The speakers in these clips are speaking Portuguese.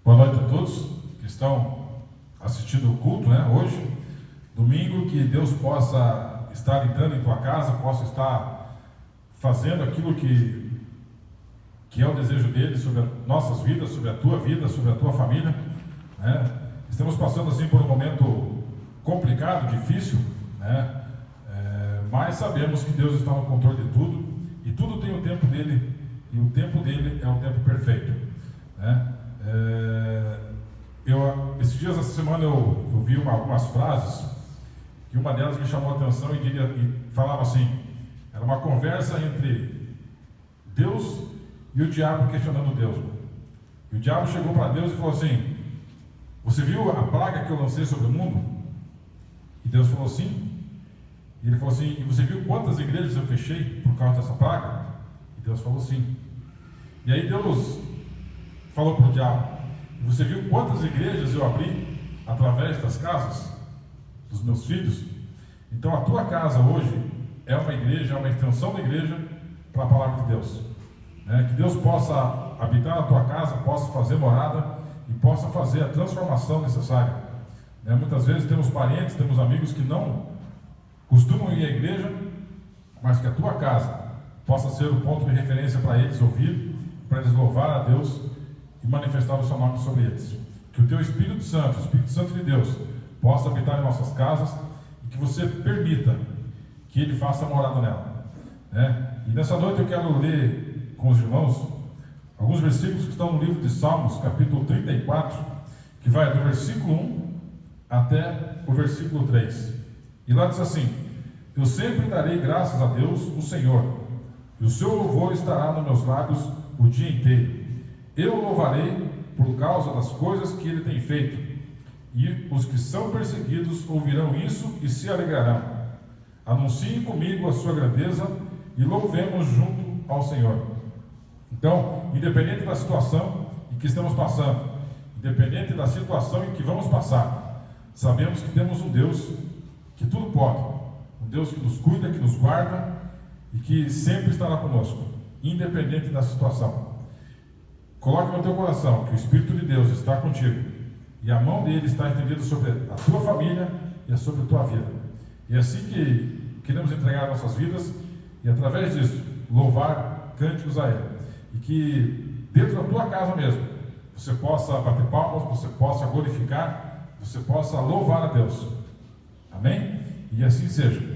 Boa noite a todos que estão assistindo o culto, hoje, domingo, que Deus possa estar entrando em tua casa, possa estar fazendo aquilo que é o desejo dele sobre as nossas vidas, sobre a tua vida, sobre a tua família, Estamos passando assim por um momento complicado, difícil, mas sabemos que Deus está no controle de tudo e tudo tem o tempo dele, e o tempo dele é o tempo perfeito, Esses dias, essa semana, eu vi algumas frases, e uma delas me chamou a atenção e falava assim: era uma conversa entre Deus e o diabo questionando Deus. E o diabo chegou para Deus e falou assim: você viu a praga que eu lancei sobre o mundo? E Deus falou sim. E ele falou assim: e você viu quantas igrejas eu fechei por causa dessa praga? E Deus falou sim. E aí Deus falou para o diabo: você viu quantas igrejas eu abri através das casas dos meus filhos? Então a tua casa hoje é uma igreja, é uma extensão da igreja para a palavra de Deus. Que Deus possa habitar na tua casa, possa fazer morada e possa fazer a transformação necessária. Muitas vezes temos parentes, temos amigos que não costumam ir à igreja, mas que a tua casa possa ser o ponto de referência para eles ouvir, para eles louvar a Deus e manifestar o seu nome sobre eles. Que o teu Espírito Santo, o Espírito Santo de Deus, possa habitar em nossas casas e que você permita que Ele faça morada nela. E nessa noite eu quero ler com os irmãos alguns versículos que estão no livro de Salmos, capítulo 34, que vai do versículo 1 até o versículo 3. E lá diz assim: eu sempre darei graças a Deus, o Senhor, e o seu louvor estará nos meus lábios o dia inteiro. Eu louvarei por causa das coisas que ele tem feito, e os que são perseguidos ouvirão isso e se alegrarão. Anunciem comigo a sua grandeza e louvemos junto ao Senhor. Então, independente da situação em que estamos passando, independente da situação em que vamos passar, sabemos que temos um Deus que tudo pode, um Deus que nos cuida, que nos guarda e que sempre estará conosco, independente da situação. Coloque no teu coração que o Espírito de Deus está contigo e a mão dele está estendida sobre a tua família e sobre a tua vida. E é assim que queremos entregar nossas vidas e, através disso, louvar cânticos a Ele. E que dentro da tua casa mesmo você possa bater palmas, você possa glorificar, você possa louvar a Deus. Amém? E assim seja.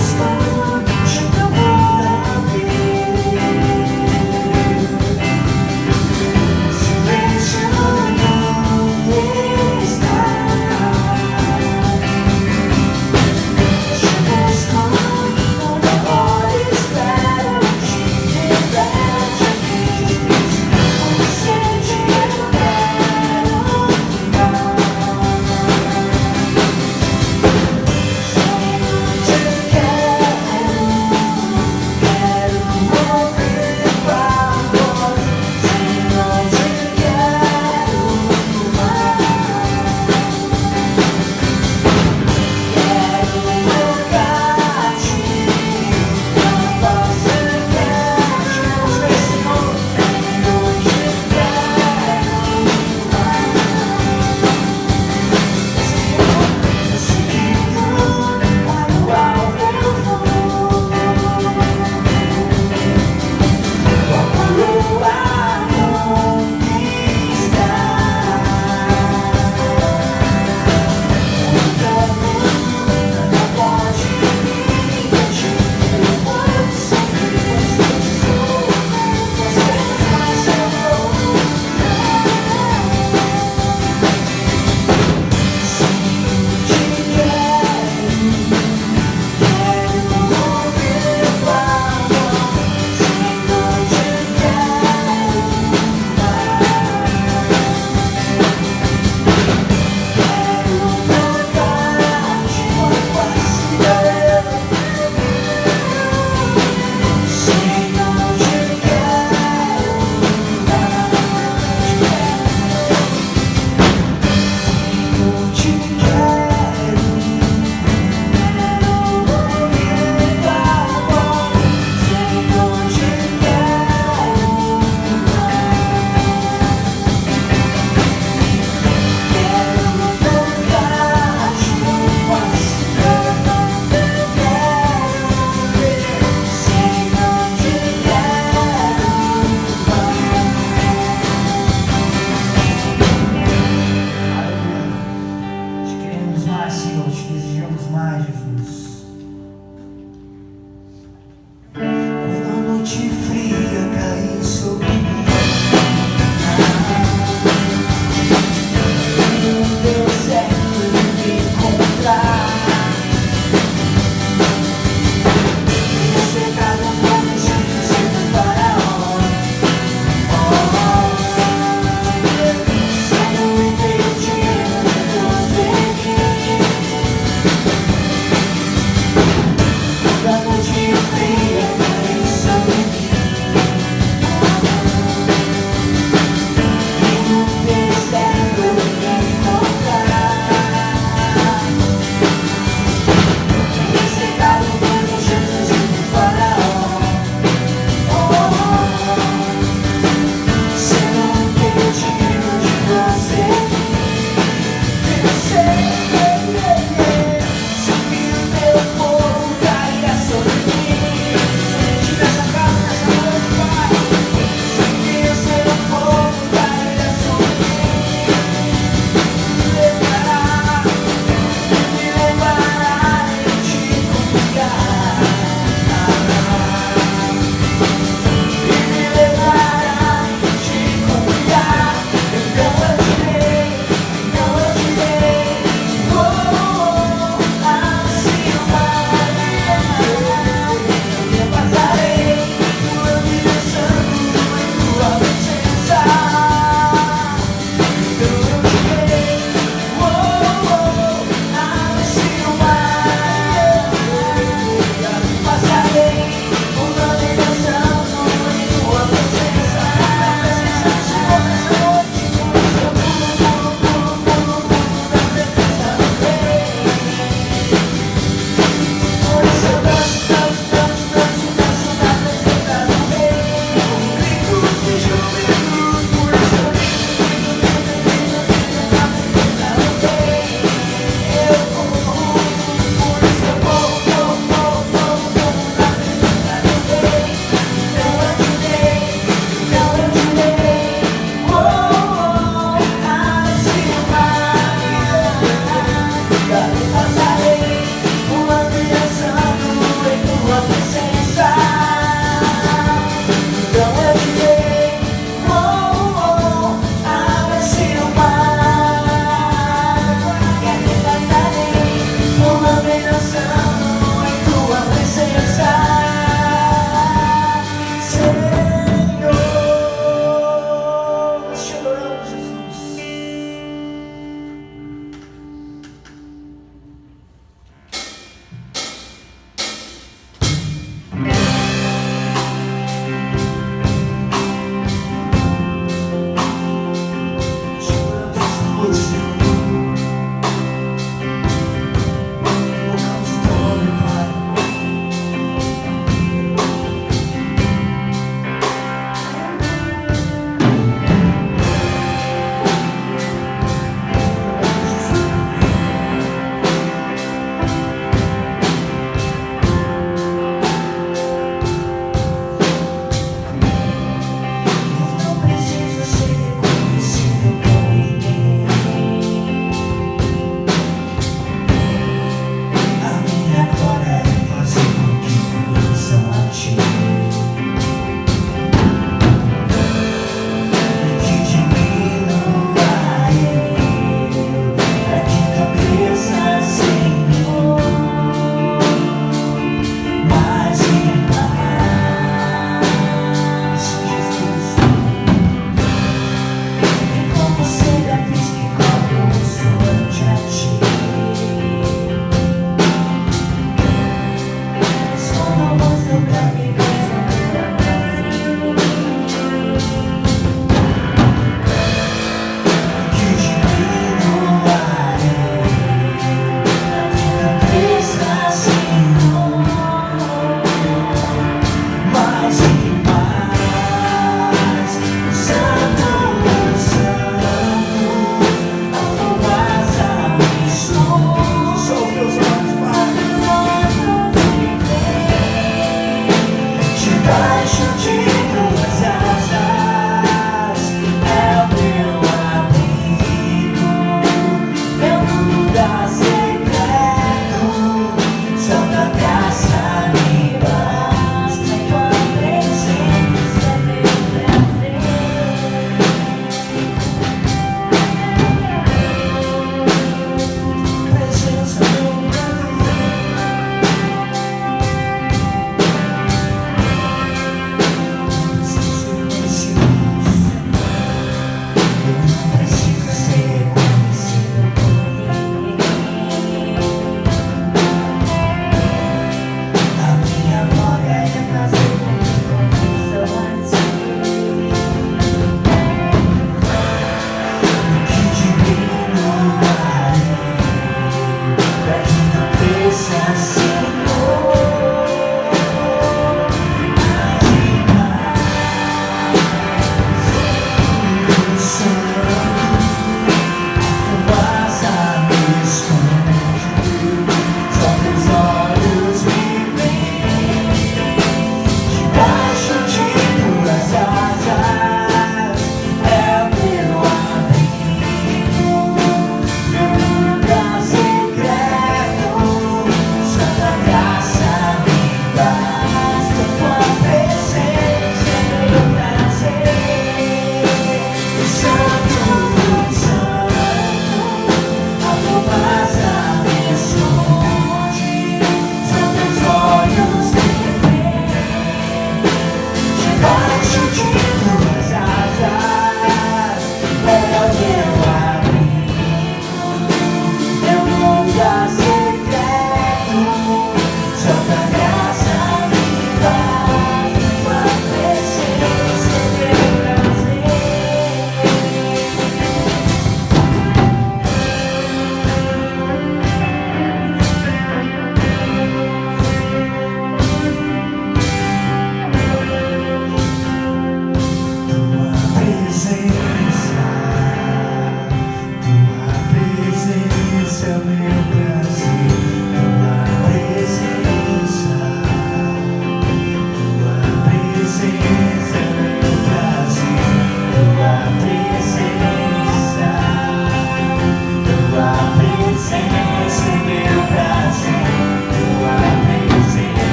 Está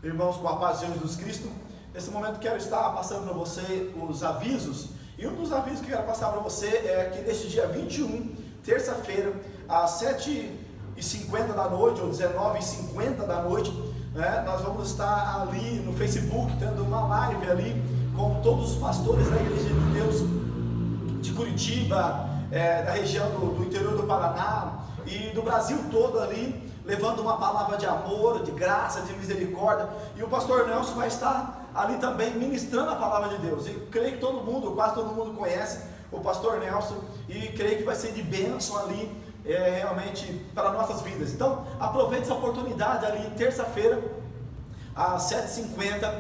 Irmãos, com a paz de Jesus Cristo, nesse momento quero estar passando para você os avisos, e um dos avisos que quero passar para você é que neste dia 21, terça-feira, às 7h50 da noite, ou 19h50 da noite, nós vamos estar ali no Facebook, tendo uma live ali com todos os pastores da Igreja de Deus de Curitiba, da região do interior do Paraná e do Brasil todo ali, levando uma palavra de amor, de graça, de misericórdia, e o pastor Nelson vai estar ali também ministrando a palavra de Deus, e creio que todo mundo, quase todo mundo conhece o pastor Nelson, e creio que vai ser de bênção ali, realmente, para nossas vidas. Então, aproveite essa oportunidade ali, terça-feira, às 7h50,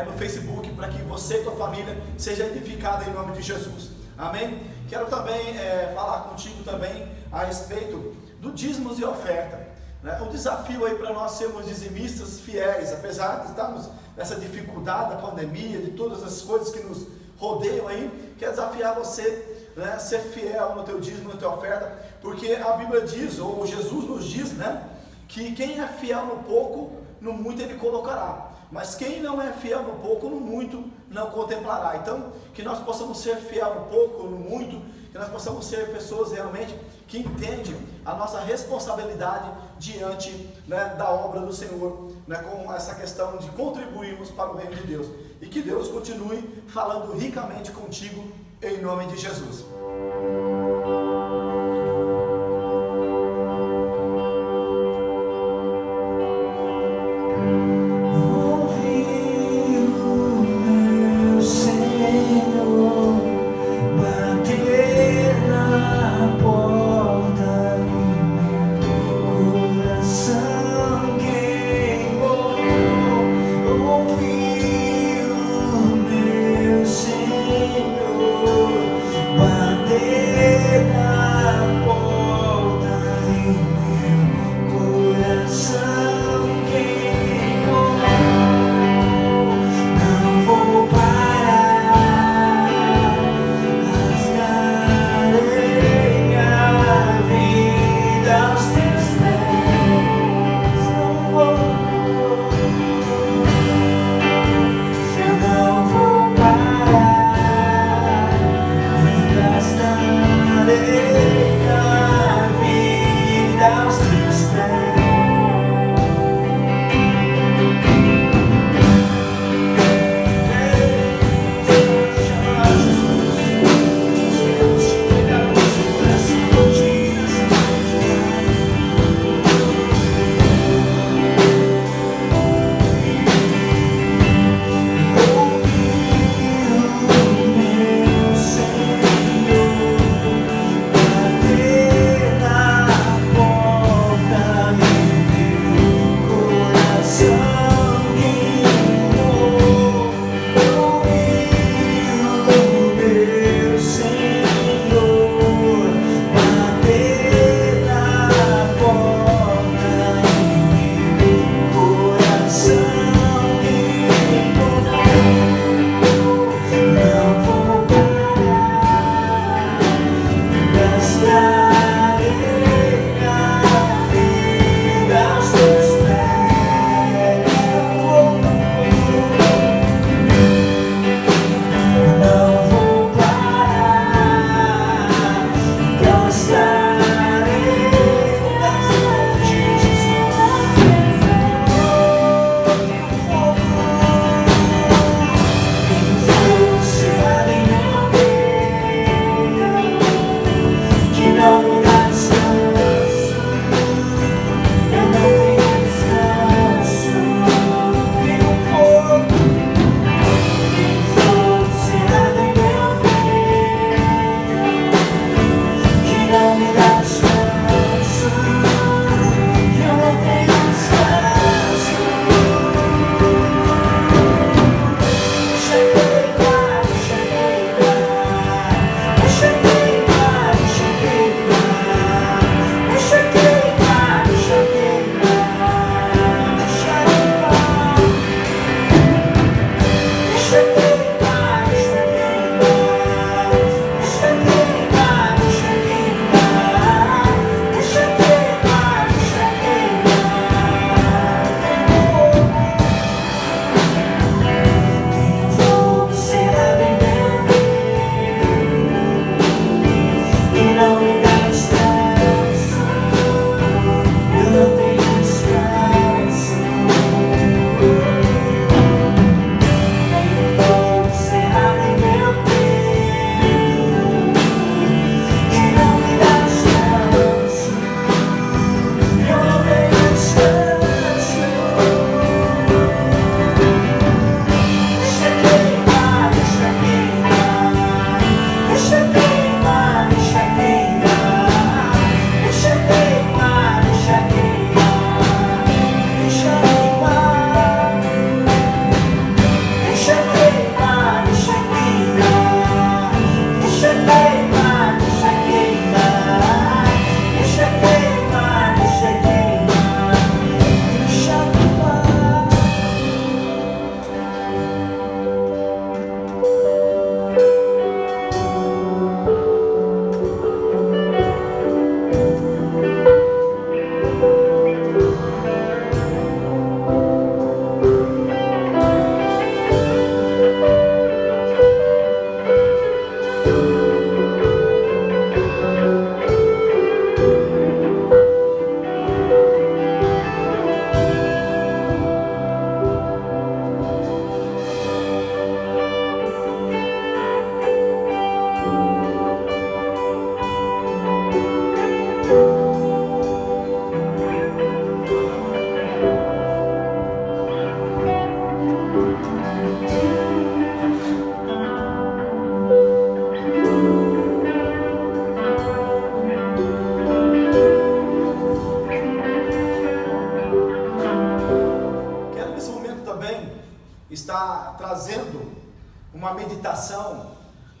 no Facebook, para que você e sua família seja edificada em nome de Jesus, amém? Quero também falar contigo também a respeito do dízimos e oferta. O desafio aí para nós sermos dizimistas fiéis, apesar de estarmos nessa dificuldade da pandemia, de todas as coisas que nos rodeiam aí, quero desafiar você, ser fiel no teu dízimo, na tua oferta, porque a Bíblia diz, ou Jesus nos diz, que quem é fiel no pouco, no muito ele colocará, mas quem não é fiel no pouco, no muito não contemplará. Então, que nós possamos ser fiel no pouco, no muito, que nós possamos ser pessoas realmente que entendem a nossa responsabilidade diante da obra do Senhor, com essa questão de contribuirmos para o reino de Deus, e que Deus continue falando ricamente contigo, em nome de Jesus. Bater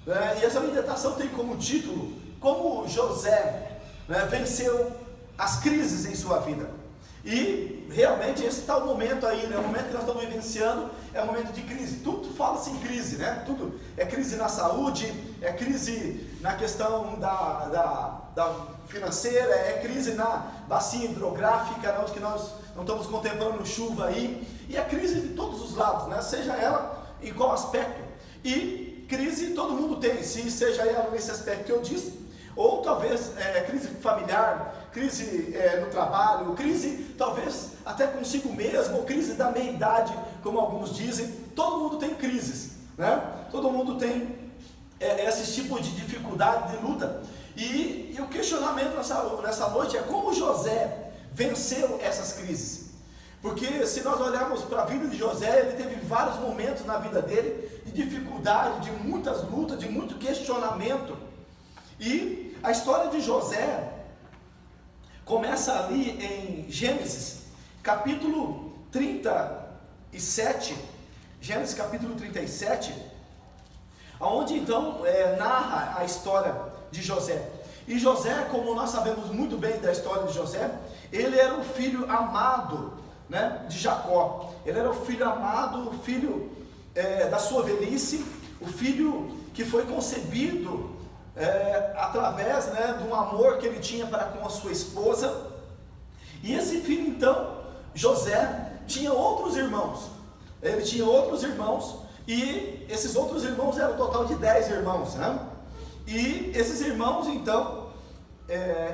E essa meditação tem como título: como José, venceu as crises em sua vida. E realmente esse está o momento aí, o momento que nós estamos vivenciando é um momento de crise. Tudo fala-se em crise, Tudo é crise na saúde, é crise na questão da financeira, é crise na bacia hidrográfica, onde que nós não estamos contemplando chuva aí, e é crise de todos os lados, seja ela em qual aspecto. E crise todo mundo tem, seja ela nesse aspecto que eu disse, ou talvez crise familiar, crise no trabalho, crise talvez até consigo mesmo, ou crise da meia-idade, como alguns dizem. Todo mundo tem crises, Todo mundo tem esse tipo de dificuldade, de luta. E o questionamento nessa noite é como José venceu essas crises. Porque se nós olharmos para a vida de José, ele teve vários momentos na vida dele de dificuldade, de muitas lutas, de muito questionamento. E a história de José começa ali em Gênesis, capítulo 37, Gênesis capítulo 37, onde então narra a história de José. E José, como nós sabemos muito bem da história de José, ele era o filho amado, de Jacó. Ele era o filho amado, o filho da sua velhice, o filho que foi concebido através de um amor que ele tinha para com a sua esposa. E esse filho então, José, tinha outros irmãos. Ele tinha outros irmãos, e esses outros irmãos eram um total de 10 irmãos, E esses irmãos então,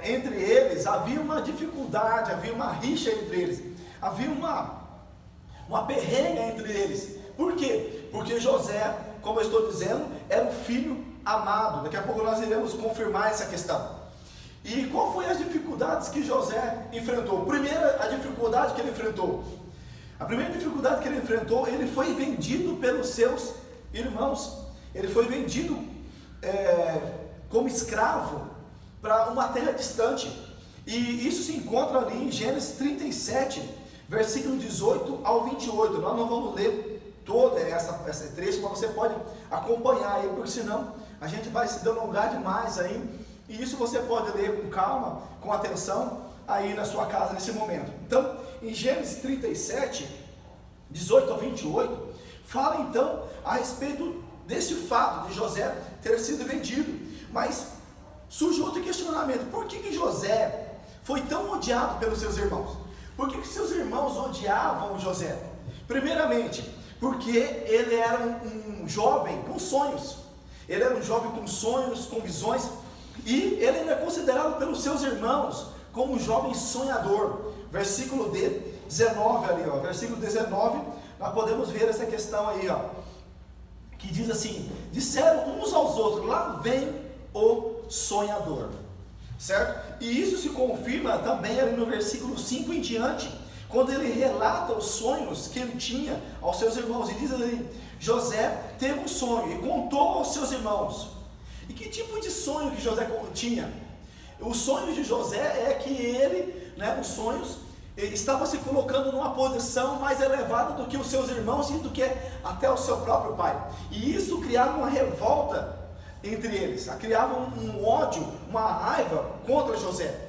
entre eles havia uma dificuldade, havia uma rixa entre eles, havia uma perrenga entre eles. Por quê? Porque José, como eu estou dizendo, era o filho amado. Daqui a pouco nós iremos confirmar essa questão. E qual foi as dificuldades que José enfrentou? Primeira, a dificuldade que ele enfrentou. A primeira dificuldade que ele enfrentou, ele foi vendido pelos seus irmãos. Ele foi vendido como escravo para uma terra distante. E isso se encontra ali em Gênesis 37, versículo 18 ao 28. Nós não vamos ler todo esse trecho, mas você pode acompanhar aí, porque senão a gente vai se delongar demais aí. E isso você pode ler com calma, com atenção, aí na sua casa nesse momento. Então, em Gênesis 37, 18 ao 28, fala então a respeito desse fato de José ter sido vendido. Mas surge outro questionamento: por que José foi tão odiado pelos seus irmãos? Por que seus irmãos odiavam José? Primeiramente, porque ele era um jovem com sonhos. Ele era um jovem com sonhos, com visões, e ele era considerado pelos seus irmãos como um jovem sonhador. Versículo 19 ali, versículo 19, nós podemos ver essa questão aí, que diz assim: disseram uns aos outros, lá vem o sonhador, certo? E isso se confirma também ali no versículo 5 em diante, quando ele relata os sonhos que ele tinha aos seus irmãos. E diz ali: José teve um sonho e contou aos seus irmãos. E que tipo de sonho que José tinha? O sonho de José é que ele, os sonhos, ele estava se colocando numa posição mais elevada do que os seus irmãos e do que até o seu próprio pai. E isso criava uma revolta entre eles, criava um ódio, uma raiva contra José.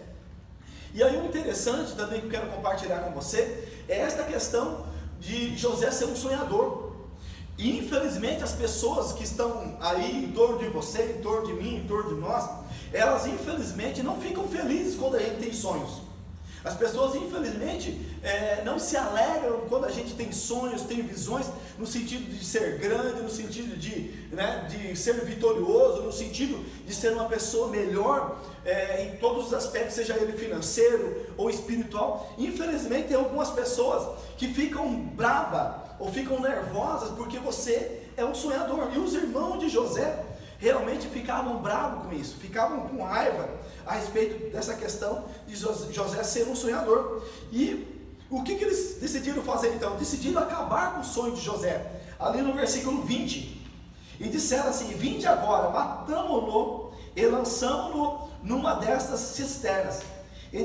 E aí o interessante também que eu quero compartilhar com você é esta questão de José ser um sonhador. E infelizmente as pessoas que estão aí em torno de você, em torno de mim, em torno de nós, elas infelizmente não ficam felizes quando a gente tem sonhos. As pessoas infelizmente não se alegram quando a gente tem sonhos, tem visões, no sentido de ser grande, no sentido de ser vitorioso, no sentido de ser uma pessoa melhor em todos os aspectos, seja ele financeiro ou espiritual. Infelizmente tem algumas pessoas que ficam bravas ou ficam nervosas porque você é um sonhador. E os irmãos de José realmente ficavam bravos com isso, ficavam com raiva a respeito dessa questão de José ser um sonhador. E o que eles decidiram fazer então? Decidiram acabar com o sonho de José, ali no versículo 20, e disseram assim: vinde agora, matamo-lo e lançamo-lo numa destas cisternas. E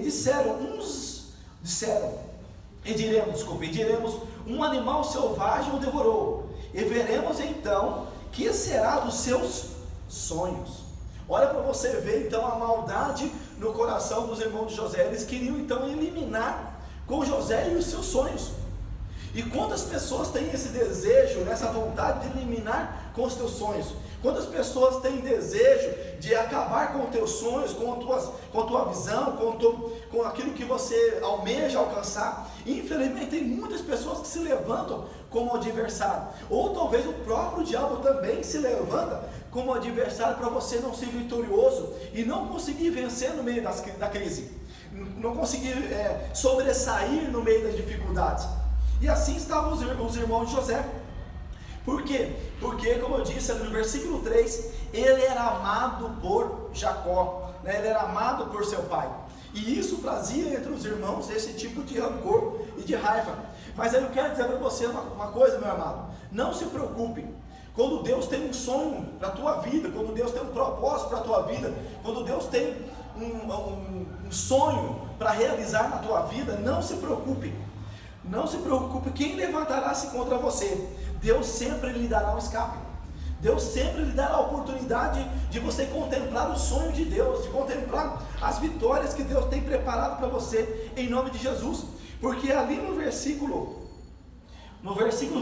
diremos, um animal selvagem o devorou, e veremos então que será dos seus sonhos. Olha para você ver então a maldade no coração dos irmãos de José. Eles queriam então eliminar com José e os seus sonhos. E quantas pessoas têm esse desejo, essa vontade de eliminar com os teus sonhos? Quantas pessoas têm desejo de acabar com os teus sonhos, com a tua visão, com aquilo que você almeja alcançar? Infelizmente tem muitas pessoas que se levantam como adversário, ou talvez o próprio diabo também se levanta como adversário para você não ser vitorioso e não conseguir vencer no meio da crise, não conseguir sobressair no meio das dificuldades. E assim estavam os irmãos de José. Por quê? Porque, como eu disse ali no versículo 3, ele era amado por Jacó, né? Ele era amado por seu pai. E isso trazia entre os irmãos esse tipo de rancor e de raiva. Mas aí eu quero dizer para você uma coisa, meu amado: não se preocupe. Quando Deus tem um sonho para a tua vida, quando Deus tem um propósito para a tua vida, quando Deus tem um sonho para realizar na tua vida, não se preocupe. Não se preocupe, quem levantará-se contra você? Deus sempre lhe dará um escape. Deus sempre lhe dará a oportunidade de você contemplar o sonho de Deus, de contemplar as vitórias que Deus tem preparado para você, em nome de Jesus. Porque ali no versículo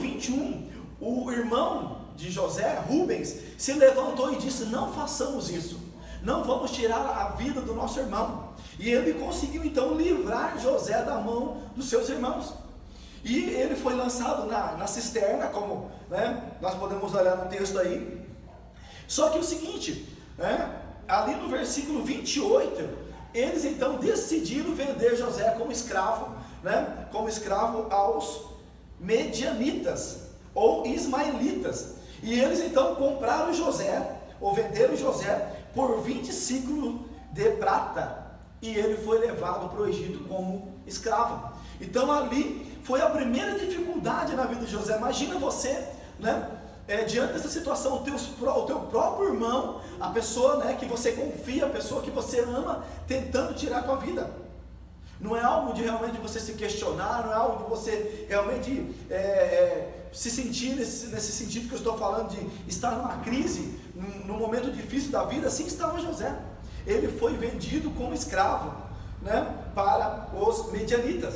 21, o irmão de José, Rubens, se levantou e disse: não façamos isso, não vamos tirar a vida do nosso irmão. E ele conseguiu então livrar José da mão dos seus irmãos. E ele foi lançado na cisterna, como, né, nós podemos olhar no texto aí. Só que o seguinte, né, ali no versículo 28, eles então decidiram vender José como escravo, né, como escravo aos medianitas ou ismaelitas. E eles então compraram José, ou venderam José por 20 ciclos de prata, e ele foi levado para o Egito como escravo. Então ali foi a primeira dificuldade na vida de José. Imagina você, né, diante dessa situação, o teu próprio irmão, a pessoa, né, que você confia, a pessoa que você ama, tentando tirar a tua vida. Não é algo de realmente você se questionar, não é algo de você realmente se sentir nesse sentido que eu estou falando, de estar numa crise, num momento difícil da vida. Assim estava José. Ele foi vendido como escravo, né, para os medianitas.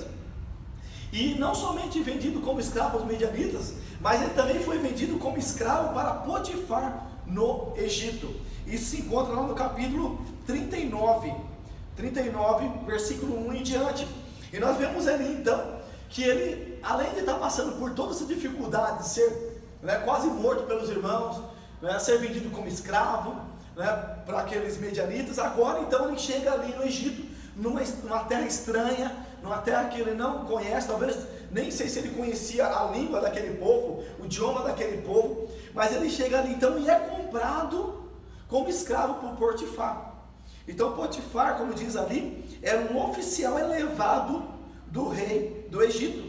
E não somente vendido como escravo aos medianitas, mas ele também foi vendido como escravo para Potifar no Egito. Isso se encontra lá no capítulo 39, versículo 1 em diante. E nós vemos ali então que ele, além de estar passando por toda essa dificuldade de ser, né, quase morto pelos irmãos, né, ser vendido como escravo, né, para aqueles medianitas, agora então ele chega ali no Egito, numa terra estranha, numa terra que ele não conhece, talvez nem sei se ele conhecia a língua daquele povo, o idioma daquele povo, mas ele chega ali então e é comprado como escravo por Potifar. Então Potifar, como diz ali, era um oficial elevado do rei do Egito,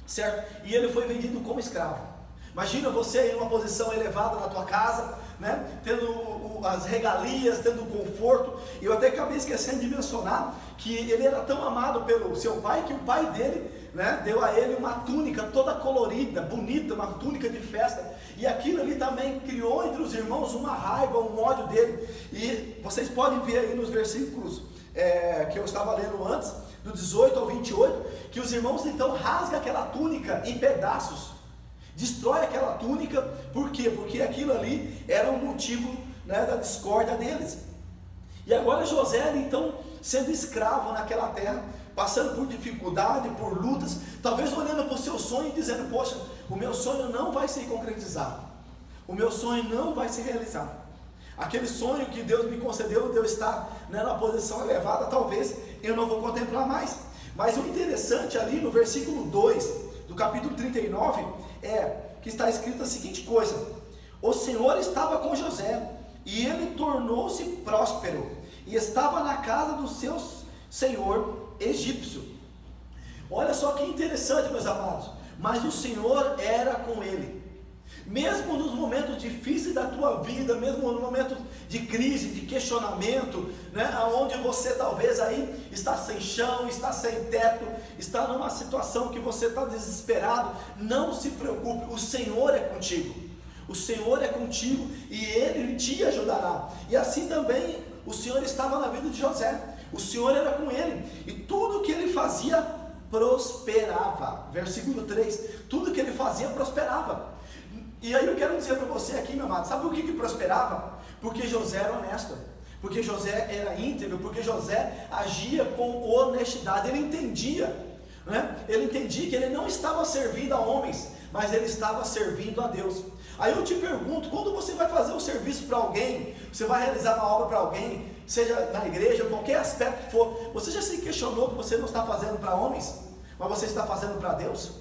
certo? E ele foi vendido como escravo. Imagina você em uma posição elevada na tua casa, né, tendo as regalias, tendo o conforto. E eu até acabei esquecendo de mencionar que ele era tão amado pelo seu pai, que o pai dele, né, deu a ele uma túnica toda colorida, bonita, uma túnica de festa. E aquilo ali também criou entre os irmãos uma raiva, um ódio dele. E vocês podem ver aí nos versículos que eu estava lendo antes, do 18 ao 28, que os irmãos então rasgam aquela túnica em pedaços, destrói aquela túnica. Por quê? Porque aquilo ali era um motivo, né, da discórdia deles. E agora José então sendo escravo naquela terra, passando por dificuldade, por lutas, talvez olhando para o seu sonho e dizendo: poxa, o meu sonho não vai se concretizar, o meu sonho não vai se realizar. Aquele sonho que Deus me concedeu de eu estar, né, na posição elevada, talvez eu não vou contemplar mais. Mas o interessante ali no versículo 2 do capítulo 39 que está escrito a seguinte coisa: o Senhor estava com José, e ele tornou-se próspero, e estava na casa do seu senhor egípcio. Olha só que interessante, meus amados. Mas o Senhor era com ele, mesmo nos momentos difíceis da tua vida, mesmo no momento de crise, de questionamento, né, onde você talvez aí está sem chão, está sem teto, está numa situação que você está desesperado. Não se preocupe, o Senhor é contigo. o Senhor é contigo e Ele te ajudará. E assim também o Senhor estava na vida de José, o Senhor era com ele, e tudo que ele fazia prosperava. Versículo 3, tudo que ele fazia prosperava. E aí eu quero dizer para você aqui, meu amado, sabe por que prosperava? Porque José era honesto, porque José era íntegro, porque José agia com honestidade. Ele entendia, né? Ele entendia que ele não estava servindo a homens, mas ele estava servindo a Deus. Aí eu te pergunto, quando você vai fazer um serviço para alguém, você vai realizar uma obra para alguém, seja na igreja, qualquer aspecto que for, você já se questionou que você não está fazendo para homens, mas você está fazendo para Deus?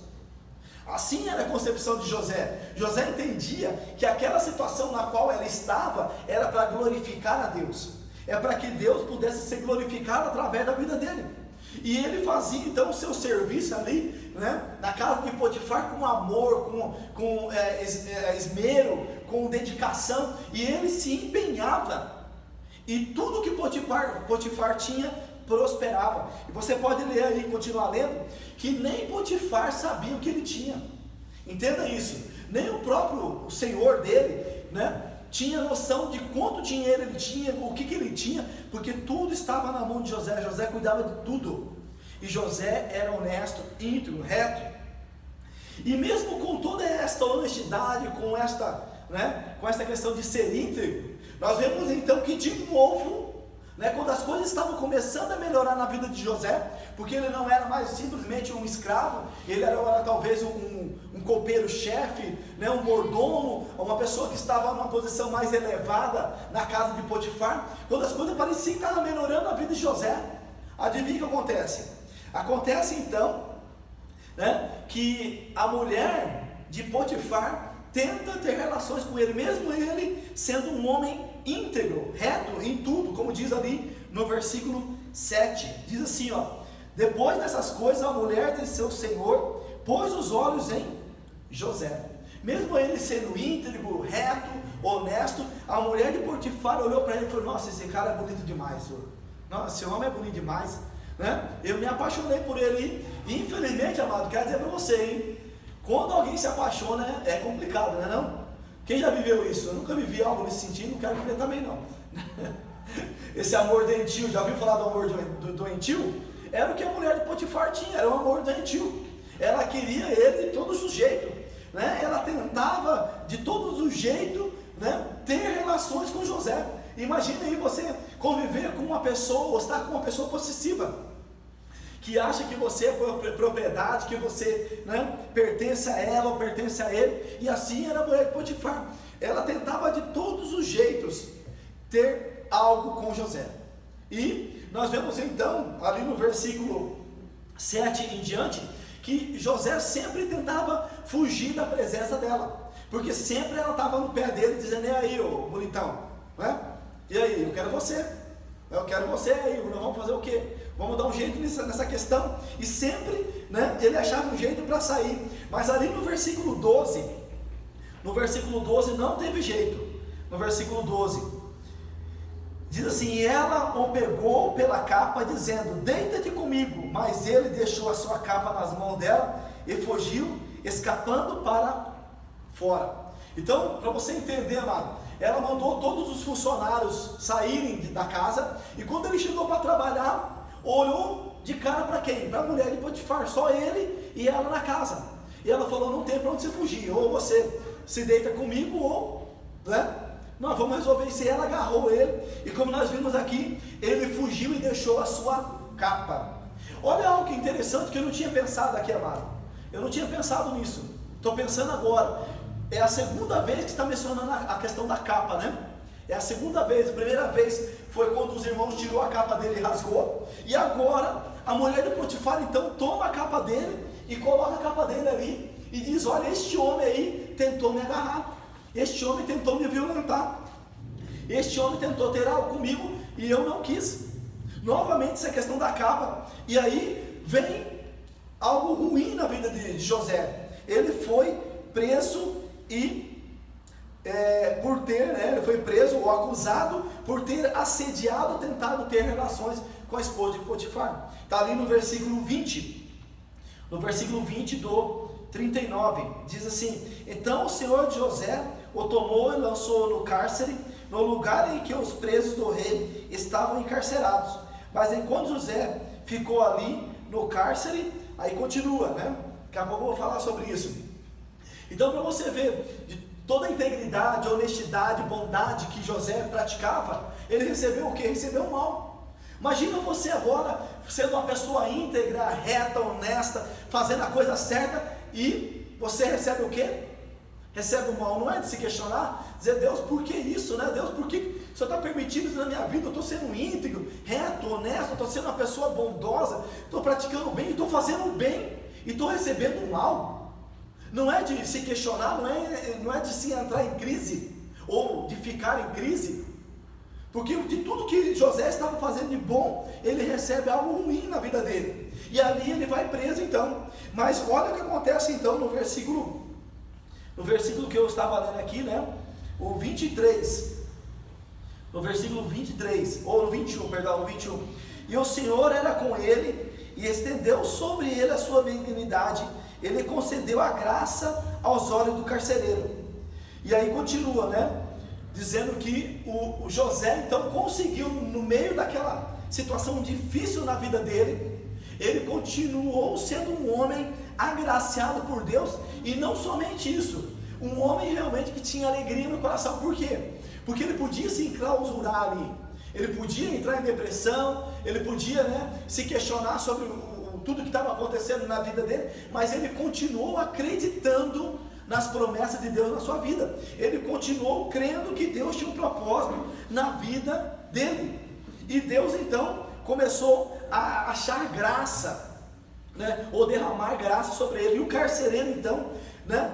Assim era a concepção de José. José entendia que aquela situação na qual ela estava era para glorificar a Deus, é para que Deus pudesse ser glorificado através da vida dele. E ele fazia então o seu serviço ali, né, na casa de Potifar, com amor, com esmero, com dedicação, e ele se empenhava, e tudo que Potifar tinha prosperava. E você pode ler aí, continuar lendo, que nem Potifar sabia o que ele tinha. Entenda isso, nem o próprio senhor dele, né, tinha noção de quanto dinheiro ele tinha, o que ele tinha, porque tudo estava na mão de José. José cuidava de tudo, e José era honesto, íntegro, reto. E mesmo com toda esta honestidade, com esta questão de ser íntegro, nós vemos então que de novo, quando as coisas estavam começando a melhorar na vida de José, porque ele não era mais simplesmente um escravo, ele era talvez um copeiro-chefe, um mordomo, uma pessoa que estava numa posição mais elevada na casa de Potifar. Quando as coisas pareciam que estavam melhorando a vida de José, adivinha o que acontece? Acontece então, que a mulher de Potifar tenta ter relações com ele, mesmo ele sendo um homem íntegro, reto em tudo, como diz ali no versículo 7, diz assim, depois dessas coisas a mulher de seu senhor pôs os olhos em José, mesmo ele sendo íntegro, reto, honesto, a mulher de Potifar olhou para ele e falou: nossa, esse cara é bonito demais, senhor. Nossa, esse homem é bonito demais, eu me apaixonei por ele, e infelizmente, amado, quero dizer para você, hein? Quando alguém se apaixona é complicado, não é não? Quem já viveu isso? Eu nunca vivi algo nesse sentido, não quero viver também não. Esse amor doentio, já ouviu falar do amor doentio? Era o que a mulher de Potifar tinha, era um amor doentio. Ela queria ele de todos os jeitos, ela tentava de todos os jeitos, ter relações com José. Imagine aí você conviver com uma pessoa, ou estar com uma pessoa possessiva, que acha que você é propriedade, que você pertence a ela ou pertence a ele. E assim era a mulher de Potifar. Ela tentava de todos os jeitos ter algo com José. E nós vemos então, ali no versículo 7 em diante, que José sempre tentava fugir da presença dela, porque sempre ela estava no pé dele dizendo: e aí, ô bonitão, e aí, eu quero você aí, nós vamos fazer o quê? Vamos dar um jeito nessa questão. E sempre ele achava um jeito para sair. Mas ali no versículo 12 não teve jeito. No versículo 12 diz assim: e ela o pegou pela capa, dizendo: deita-te comigo. Mas ele deixou a sua capa nas mãos dela e fugiu, escapando para fora. Então, para você entender, amado, ela mandou todos os funcionários saírem da casa, e quando ele chegou para trabalhar, olhou de cara para quem? Para a mulher de Potifar, só ele e ela na casa. E ela falou: não tem para onde você fugir, ou você se deita comigo, ou nós vamos resolver isso. E ela agarrou ele, e como nós vimos aqui, ele fugiu e deixou a sua capa. Olha algo que interessante que eu não tinha pensado aqui, amado. Eu não tinha pensado nisso, estou pensando agora. É a segunda vez que está mencionando a questão da capa, É a segunda vez. A primeira vez foi quando os irmãos tirou a capa dele e rasgou. E agora a mulher de Potifar então toma a capa dele e coloca a capa dele ali e diz: olha, este homem aí tentou me agarrar, este homem tentou me violentar, este homem tentou ter algo comigo e eu não quis. Novamente essa questão da capa. E aí vem algo ruim na vida de José. Ele foi preso e ele foi preso ou acusado por ter assediado, tentado ter relações com a esposa de Potifar. Está ali no versículo 20 do 39, diz assim: então o senhor de José o tomou e lançou no cárcere, no lugar em que os presos do rei estavam encarcerados. Mas enquanto José ficou ali no cárcere, aí continua, né? Daqui a pouco eu vou falar sobre isso. Então, para você ver de toda a integridade, honestidade, bondade que José praticava, ele recebeu o que? Recebeu o mal. Imagina você agora sendo uma pessoa íntegra, reta, honesta, fazendo a coisa certa, e você recebe o que? Recebe o mal. Não é de se questionar, dizer, Deus, por que isso, né? Deus, por que o Senhor está permitindo isso na minha vida? Eu estou sendo íntegro, reto, honesto, estou sendo uma pessoa bondosa, estou praticando o bem, estou fazendo o bem, e estou recebendo o mal. Não é de se questionar, não é de se entrar em crise, ou de ficar em crise, porque de tudo que José estava fazendo de bom, ele recebe algo ruim na vida dele, e ali ele vai preso então. Mas olha o que acontece então no versículo que eu estava lendo aqui, né? O 23, no versículo 23, ou no 21, perdão, no 21. E o Senhor era com ele, e estendeu sobre ele a sua benignidade, ele concedeu a graça aos olhos do carcereiro. E aí continua, né? Dizendo que o José então conseguiu, no meio daquela situação difícil na vida dele, ele continuou sendo um homem agraciado por Deus, e não somente isso, um homem realmente que tinha alegria no coração. Por quê? Porque ele podia se enclausurar ali, ele podia entrar em depressão, ele podia, né, se questionar sobre tudo que estava acontecendo na vida dele, mas ele continuou acreditando nas promessas de Deus na sua vida. Ele continuou crendo que Deus tinha um propósito na vida dele, e Deus então começou a achar graça, né, ou derramar graça sobre ele. E o carcereiro então, né,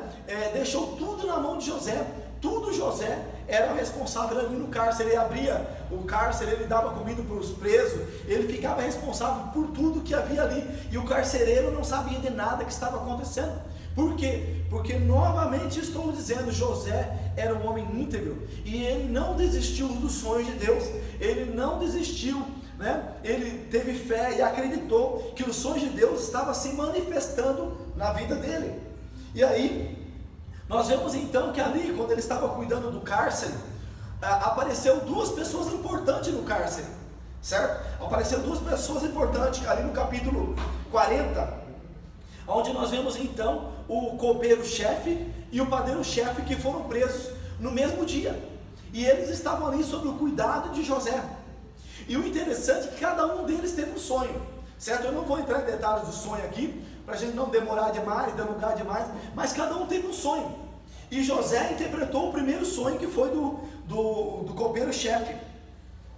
deixou tudo na mão de José. Tudo José era responsável ali no cárcere. Ele abria o cárcere, ele dava comida para os presos, ele ficava responsável por tudo que havia ali, e o carcereiro não sabia de nada que estava acontecendo. Por quê? Porque novamente estou dizendo, José era um homem íntegro, e ele não desistiu dos sonhos de Deus, ele não desistiu, né? Ele teve fé e acreditou que os sonhos de Deus estavam se manifestando na vida dele. E aí nós vemos então que ali, quando ele estava cuidando do cárcere, apareceu duas pessoas importantes no cárcere, certo? Apareceram duas pessoas importantes ali no capítulo 40, onde nós vemos então o copeiro-chefe e o padeiro-chefe, que foram presos no mesmo dia, e eles estavam ali sob o cuidado de José. E o interessante é que cada um deles teve um sonho, certo? Eu não vou entrar em detalhes do sonho aqui, para a gente não demorar demais, demorar demais, mas cada um teve um sonho, e José interpretou o primeiro sonho, que foi do copeiro-chefe,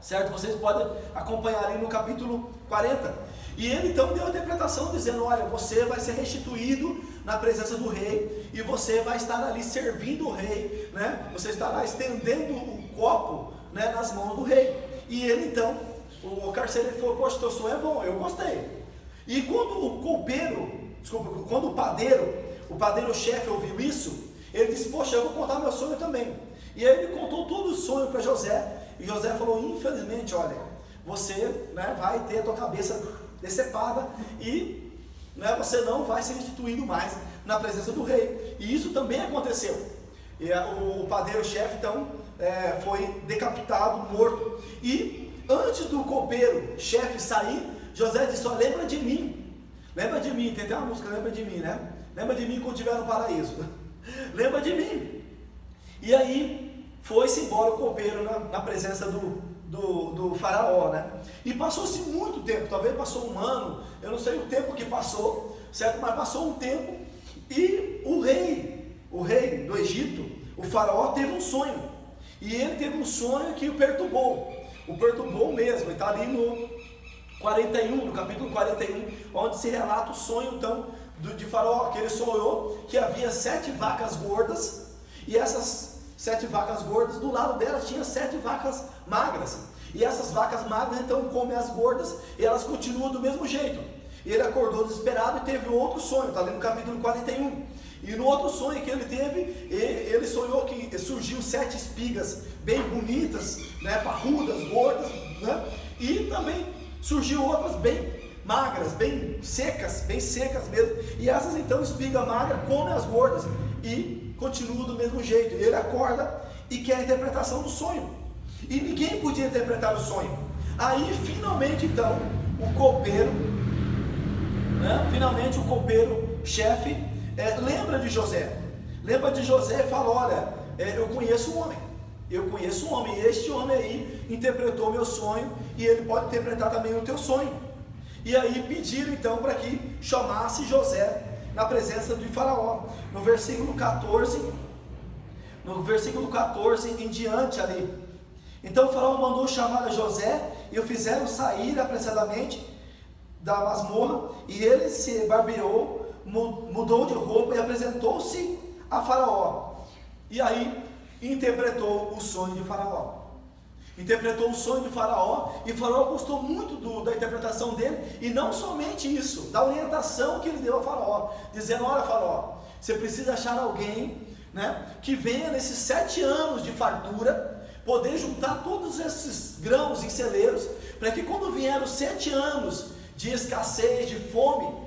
certo? Vocês podem acompanhar ali no capítulo 40, e ele então deu a interpretação dizendo, olha, você vai ser restituído na presença do rei, e você vai estar ali servindo o rei, né? Você estará estendendo o copo, né, nas mãos do rei. E ele então, o carcereiro falou, poxa, teu sonho é bom, eu gostei. E quando quando o padeiro-chefe ouviu isso, ele disse, poxa, eu vou contar meu sonho também. E aí ele contou todo o sonho para José, e José falou, infelizmente, olha, você, né, vai ter a tua cabeça decepada, e, né, você não vai ser restituído mais na presença do rei. E isso também aconteceu. E o padeiro-chefe então foi decapitado, morto. E antes do copeiro-chefe sair, José disse, ó, lembra de mim, tem até uma música, lembra de mim, né? Lembra de mim quando estiver no paraíso, lembra de mim. E aí foi-se embora o copeiro na presença do faraó, né? E passou-se muito tempo, talvez passou um ano, eu não sei o tempo que passou, certo? Mas passou um tempo, e o rei do Egito, o faraó, teve um sonho, e ele teve um sonho que o perturbou mesmo. Está ali no 41, no capítulo 41, onde se relata o sonho então de faraó, que ele sonhou que havia 7 vacas gordas, e essas 7 vacas gordas, do lado delas tinha 7 vacas magras, e essas vacas magras então comem as gordas, e elas continuam do mesmo jeito. E ele acordou desesperado e teve outro sonho, está ali no capítulo 41. E no outro sonho que ele teve, ele sonhou que surgiu 7 espigas bem bonitas, né, parrudas, gordas, né? E também surgiu outras bem magras, bem secas mesmo. E essas então, espiga magra, comem as gordas, e continua do mesmo jeito. Ele acorda e quer a interpretação do sonho. E ninguém podia interpretar o sonho. Aí finalmente então o copeiro, finalmente o copeiro chefe lembra de José. Lembra de José e fala: olha, eu conheço um homem. E este homem aí interpretou meu sonho, e ele pode interpretar também o teu sonho. E aí pediram então para que chamasse José na presença de Faraó. No versículo 14 em diante ali. Então o Faraó mandou chamar a José e o fizeram sair apressadamente da masmorra, e ele se barbeou, mudou de roupa e apresentou-se a Faraó. E aí interpretou o sonho de Faraó. Interpretou o sonho de Faraó, e Faraó gostou muito da interpretação dele, e não somente isso, da orientação que ele deu a Faraó, dizendo: olha, Faraó, você precisa achar alguém, que venha nesses 7 anos de fartura, poder juntar todos esses grãos em celeiros, para que quando vier os 7 anos de escassez, de fome,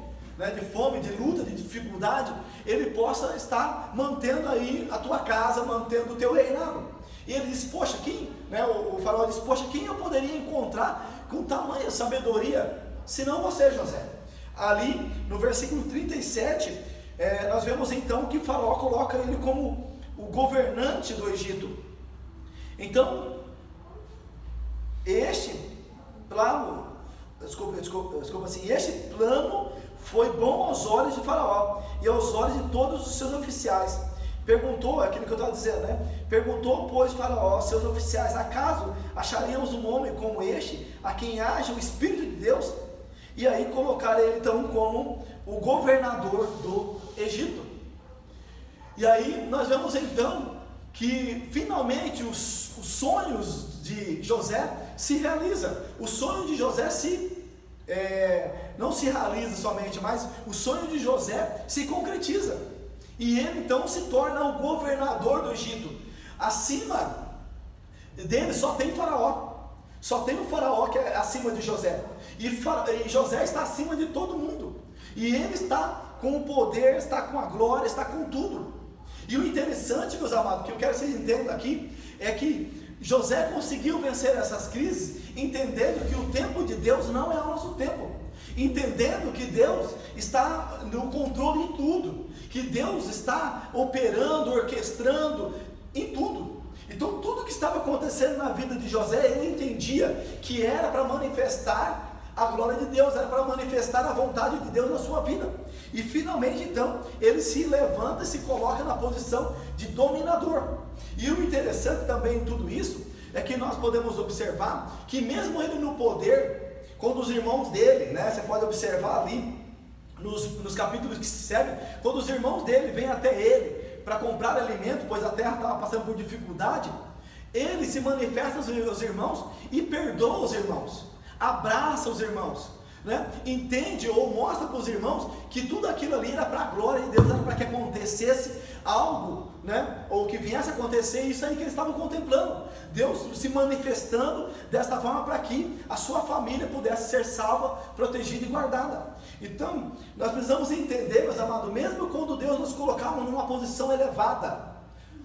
de luta, de dificuldade, ele possa estar mantendo aí a tua casa, mantendo o teu reinado. E ele disse: poxa, o Faraó disse: poxa, quem eu poderia encontrar com tamanha sabedoria, senão você, José? Ali no versículo 37, nós vemos então que Faraó coloca ele como o governante do Egito. Então, este plano foi bom aos olhos de Faraó e aos olhos de todos os seus oficiais. Perguntou, aquilo que eu estava dizendo, Perguntou, pois, Faraó aos seus oficiais: acaso acharíamos um homem como este, a quem haja o Espírito de Deus? E aí colocaram ele então como o governador do Egito. E aí nós vemos então que finalmente os sonhos de José se realizam. O sonho de José não se realiza somente, mas o sonho de José se concretiza. E ele então se torna o governador do Egito. Acima dele só tem Faraó. Só tem o Faraó que é acima de José. E José está acima de todo mundo. E ele está com o poder, está com a glória, está com tudo. E o interessante, meus amados, que eu quero que vocês entendam aqui, é que José conseguiu vencer essas crises, entendendo que o tempo de Deus não é o nosso tempo. Entendendo que Deus está no controle de tudo, que Deus está operando, orquestrando em tudo. Então tudo que estava acontecendo na vida de José, ele entendia que era para manifestar a glória de Deus, era para manifestar a vontade de Deus na sua vida. E finalmente então ele se levanta e se coloca na posição de dominador. E o interessante também em tudo isso é que nós podemos observar que mesmo ele no poder, quando os irmãos dele, você pode observar ali nos capítulos que se seguem, quando os irmãos dele vêm até ele para comprar alimento, pois a terra estava passando por dificuldade, ele se manifesta aos irmãos e perdoa os irmãos, abraça os irmãos, entende ou mostra para os irmãos que tudo aquilo ali era para a glória de Deus, era para que acontecesse algo, ou que viesse a acontecer isso aí que eles estavam contemplando, Deus se manifestando desta forma para que a sua família pudesse ser salva, protegida e guardada. Então nós precisamos entender, meus amados, mesmo quando Deus nos colocar numa posição elevada,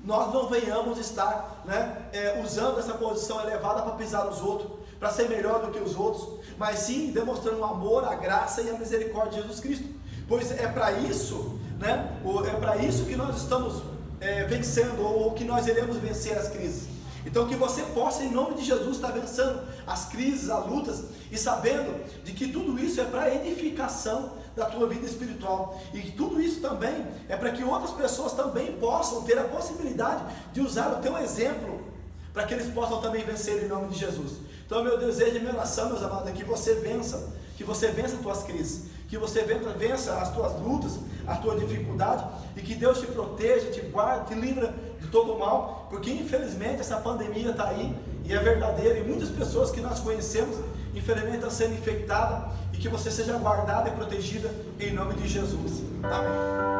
nós não venhamos estar usando essa posição elevada para pisar os outros, para ser melhor do que os outros, mas sim demonstrando o amor, a graça e a misericórdia de Jesus Cristo, pois é para isso, é para isso que nós estamos vencendo, ou que nós iremos vencer as crises. Então que você possa, em nome de Jesus, estar vencendo as crises, as lutas, e sabendo de que tudo isso é para a edificação da tua vida espiritual, e que tudo isso também é para que outras pessoas também possam ter a possibilidade de usar o teu exemplo, para que eles possam também vencer em nome de Jesus. Então meu desejo e minha oração, meus amados, é que você vença as tuas crises, que você vença as tuas lutas, a tua dificuldade, e que Deus te proteja, te guarde, te livra de todo o mal, porque infelizmente essa pandemia está aí, e é verdadeira, e muitas pessoas que nós conhecemos, infelizmente estão sendo infectadas, e que você seja guardada e protegida em nome de Jesus. Amém.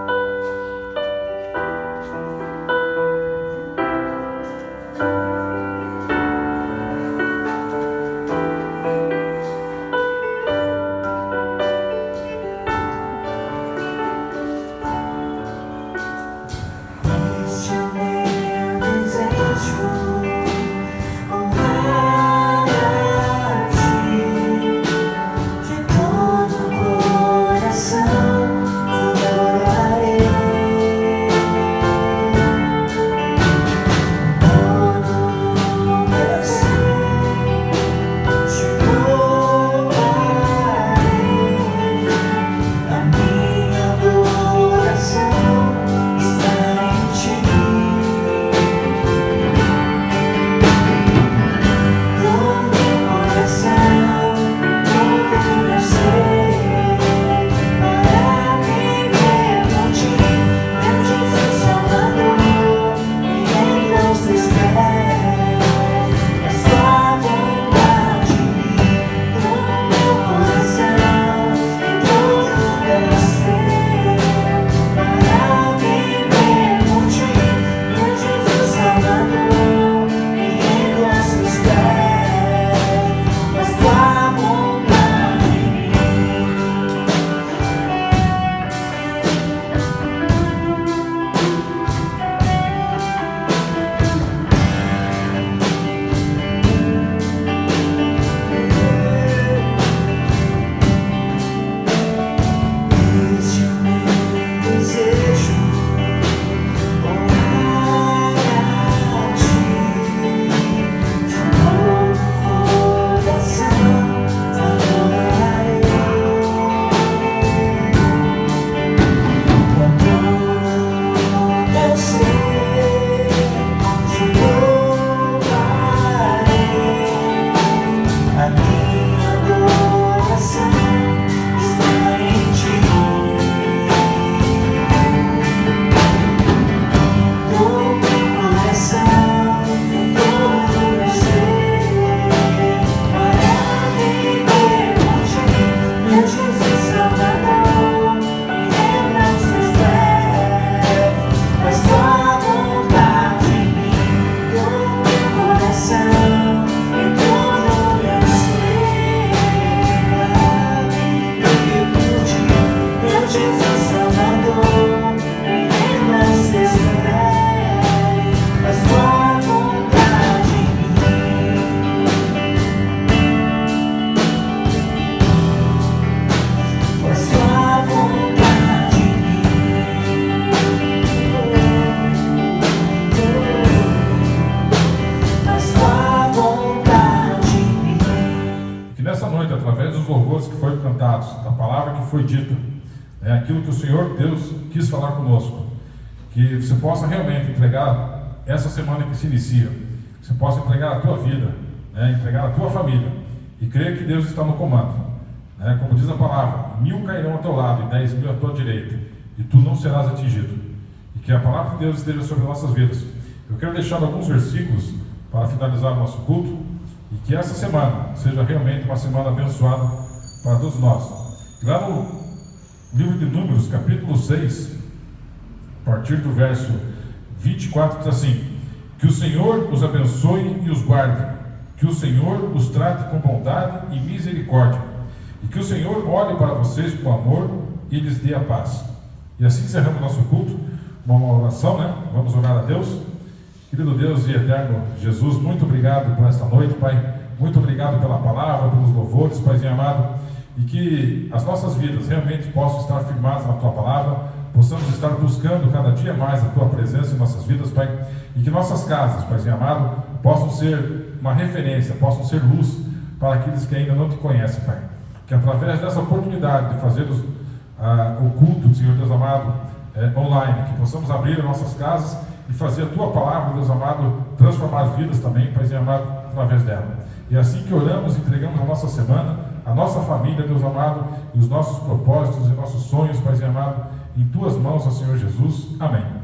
foi dita, aquilo que o Senhor Deus quis falar conosco, que você possa realmente entregar essa semana que se inicia, que você possa entregar a tua vida, entregar a tua família, e crer que Deus está no comando, como diz a palavra, 1000 cairão ao teu lado e 10.000 à tua direita, e tu não serás atingido, e que a palavra de Deus esteja sobre nossas vidas. Eu quero deixar alguns versículos para finalizar o nosso culto, e que essa semana seja realmente uma semana abençoada para todos nós. Lá no livro de Números, capítulo 6, a partir do verso 24, diz assim: que o Senhor os abençoe e os guarde, que o Senhor os trate com bondade e misericórdia, e que o Senhor olhe para vocês com amor e lhes dê a paz. E assim encerramos nosso culto, uma oração, Vamos orar a Deus. Querido Deus e eterno Jesus, muito obrigado por esta noite, Pai. Muito obrigado pela palavra, pelos louvores, Paizinho amado, e que as nossas vidas realmente possam estar firmadas na Tua palavra, possamos estar buscando cada dia mais a Tua presença em nossas vidas, Pai, e que nossas casas, Paizinho amado, possam ser uma referência, possam ser luz para aqueles que ainda não Te conhecem, Pai. Que através dessa oportunidade de fazer o culto, Senhor Deus amado, online, que possamos abrir as nossas casas e fazer a Tua palavra, Deus amado, transformar vidas também, Paizinho amado, através dela. E assim que oramos, entregamos a nossa semana, a nossa família, Deus amado, e os nossos propósitos e nossos sonhos, Paizinho amado, em Tuas mãos, ó Senhor Jesus. Amém.